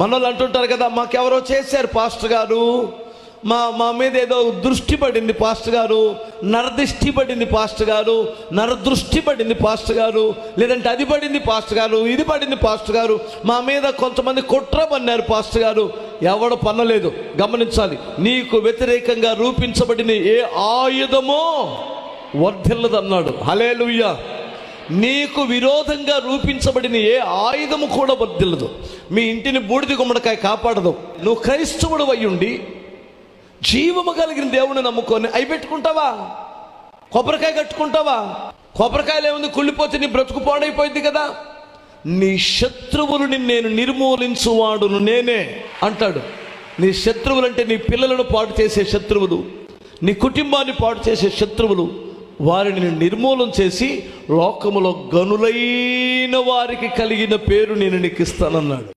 మనోళ్ళు అంటుంటారు కదా, మాకెవరో చేశారు పాస్టర్ గారు, మా మీద ఏదో దృష్టి పడింది పాస్టర్ గారు, నరదృష్టి పడింది పాస్టర్ గారు, నరదృష్టి పడింది పాస్టర్ గారు, లేదంటే అది పడింది పాస్టర్ గారు, ఇది పడింది పాస్టర్ గారు, మా మీద కొంతమంది కుట్ర పన్నారు పాస్టర్ గారు. ఎవడు పన్నలేదు. గమనించాలి, నీకు వ్యతిరేకంగా రూపించబడిన ఏ ఆయుధమో వర్ధిల్లదన్నాడు. హల్లెలూయా. నీకు విరోధంగా రూపించబడిన ఏ ఆయుధము కూడా వర్ధిల్లదు. మీ ఇంటిని బూడిద గుమ్మడికాయ కాపాడదు. నువ్వు క్రైస్తవుడు అయ్యుండి జీవము కలిగిన దేవుని నమ్ముకొని అవి పెట్టుకుంటావా? కొబ్బరికాయ కట్టుకుంటావా? కొబ్బరికాయలు ఏముంది, కుళ్ళిపోతే నీ బ్రతుకు పాడైపోయింది కదా. నీ శత్రువులని నేను నిర్మూలించువాడును నేనే అంటాడు. నీ శత్రువులు అంటే నీ పిల్లలను పాడు చేసే శత్రువులు, నీ కుటుంబాన్ని పాడు చేసే శత్రువులు, వారిని నిర్మూలన చేసి లోకములో గనులైన వారికి కలిగిన పేరు నేను నీకు ఇస్తానన్నాడు.